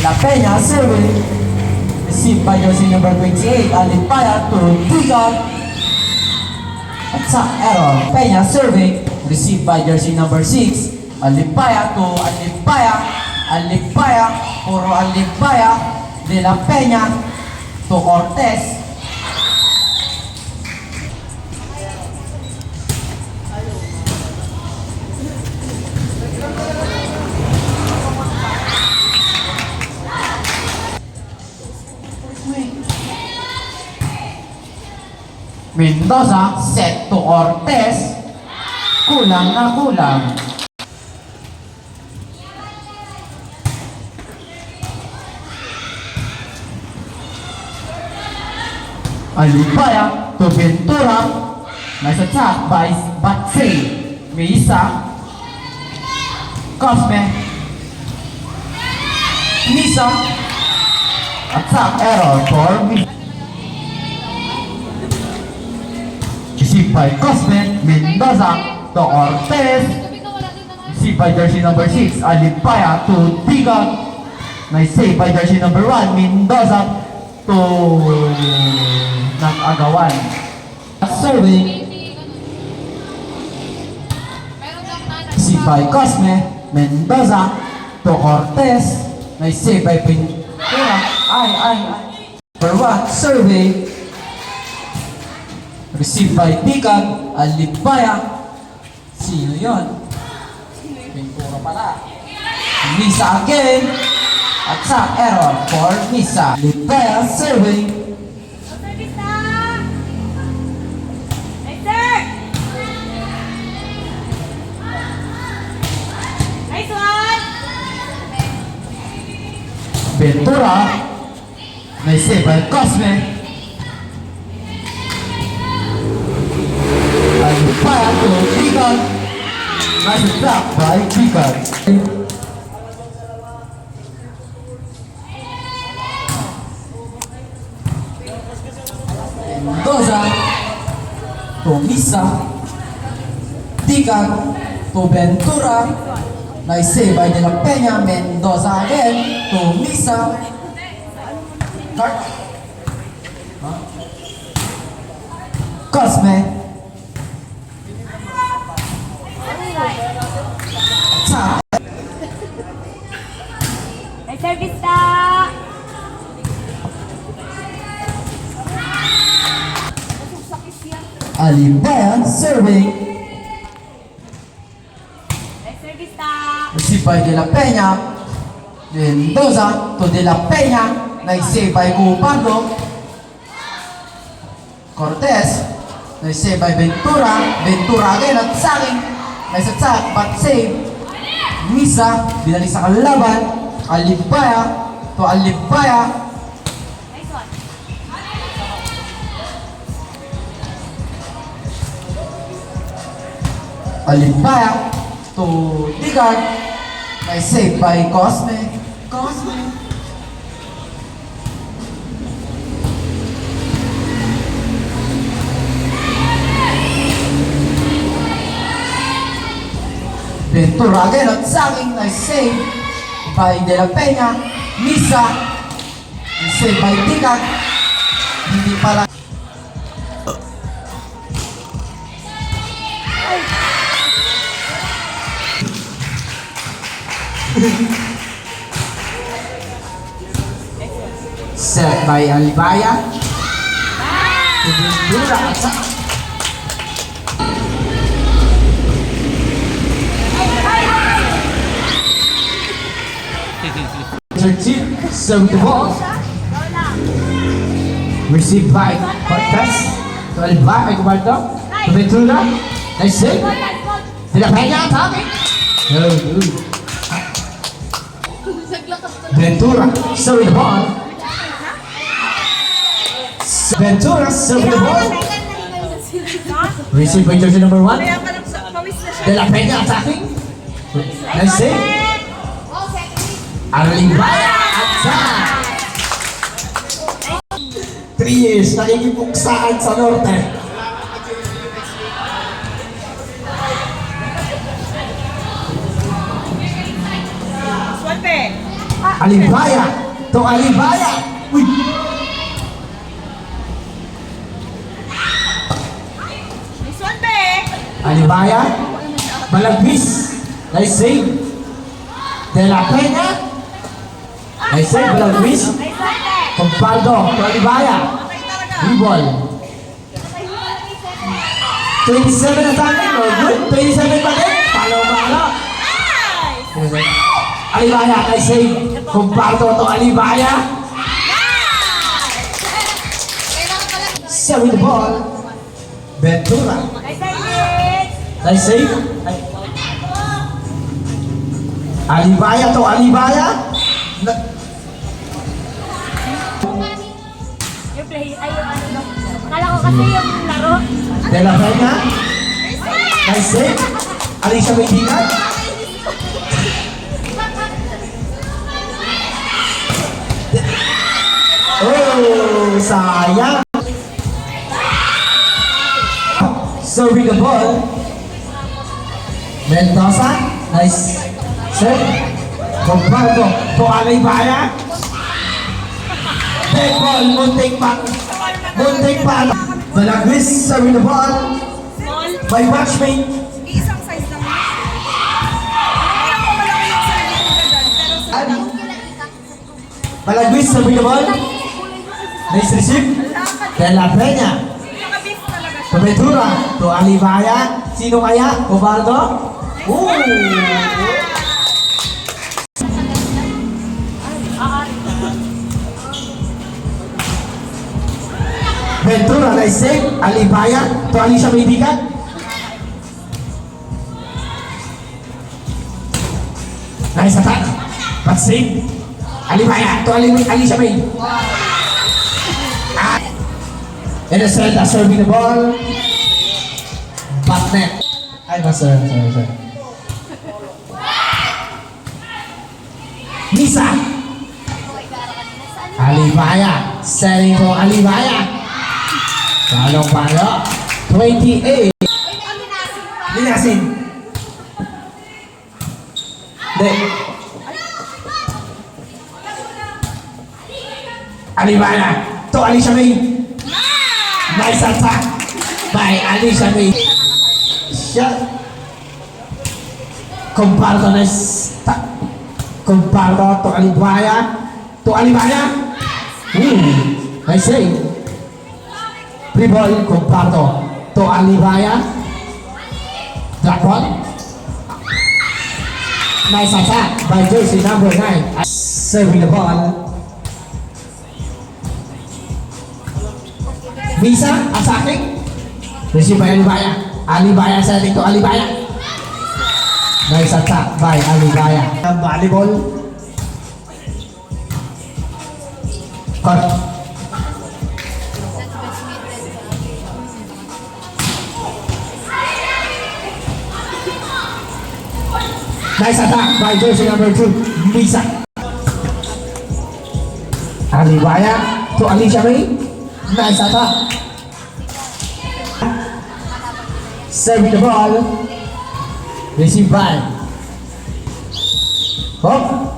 La Peña serving. Received by jersey number 28, Alipaya to Tigan. Attack error. Peña serving. Received by jersey number 6, Alipaya to Alipaya. Alipaya, puro Alipaya. De La Peña to Cortez. Mendoza set to Cortez. Kulang na kulang. Alipaya to Ventura. Nice attack by Batsay. Misa. Cosme. Misa. Attack error for Misa. Received by Cosme. Mendoza to Cortez. Received by jersey number 6, Alipaya to Tigan. Nice save by jersey number 1, Mendoza to Nag-agawan. Serving. Received by Cosme. Mendoza to Cortez. Nice save by Ventura. Ay. Number 1, serving. Received by Tigan. Alipaya. Sino yun? Ventura pala. Misa again. Attack error for Misa. Alipaya serving. Ventura. Nice save by Cosme. Alipaya to Tigan. Nice attack by Tigan. Mendoza to Misa. Tigan to Ventura. Nice save by De La Peña. Mendoza again to Misa. Cosme. Attack. Service na! Alipaya serving. Service na! Received by De La Peña. Mendoza to De La Peña. Nice save by Cupando. Cortez. Nice save by Ventura. Ventura again at sanging. Nice attack but save. Misa. Binalik sa kalaban. Alipaya to Alipaya. Nice one! Alipaya to Tigard. Nice save by Cosme. Cosme. Ventura again at sanging. Nice save by De La Peña. Misa. Nice save by Tigard. Hindi pala. Set by Alipaya. To Ventura attack. Serve the ball. Received by Cortez. To Alipaya. To Ventura. Nice save. De La Peña attacking. Ventura serving the ball. Ventura serving the ball. Received by jersey number 1. De La Peña attacking. Nice save. Alipaya attack. 3 years nakikipuksaan sa Norte. Swerte! Alibaya to Alibaya. Uy! Nice one, be. Alibaya. Malagpis. Nice save. De La Peña. Nice save, Malagpis. Nice one, be. Compardo to Alibaya. Ribol. 27 na sa akin, no? Good. 27 pa din. Palo-palo. Nice. Alibaya, nice save. Compardo to Alibaya. Serving the ball. Ventura. Nice service. Nice save. Alibaya to Alibaya. Yung play, ay yung ano daw. Akala ko kasi yung laro. De La Peña. Nice save. Alicia Medina. Oh, sayang. Serving the ball. Mendoza. Nice serve. Compardo to Alibaya. Dead ball. Muntik pa. Muntik pa. Balagwis serving the ball. Small. By matchmate. Isang size lang yun. Alam ko malaki yung sarili ko dyan, pero sa Balagwis serving the ball. Nice receive. De La Peña. nakabis talaga siya. To Ventura. To Alibaya. Sino kaya? Cobaldo? Ooh! Ventura, nice save. Alibaya. To Alicia Medica. Nice attack. But save. Alibaya. To Alicia May. And the center serving the ball. Back net. Ay, sorry. Nisa. Alibaya. Selling for Alibaya. Palong palo. 28. Linasin. De. Alibaya. To Alicia May. Nice attack by Alicia May. Shot. Compardo to Alibaya. To Alibaya. Nice save. Free ball. Compardo to Alibaya. Drop ball. Nice attack by jersey number 9. Serving the ball. Visa, attacking. Receive by Alibaya. Alibaya setting to Alibaya. Nice attack by Alibaya. Volleyball. Cut. Nice attack by jersey number 2, Visa. Alibaya to Alicia May. Nice attack. Serving the ball. Receive by. Hop.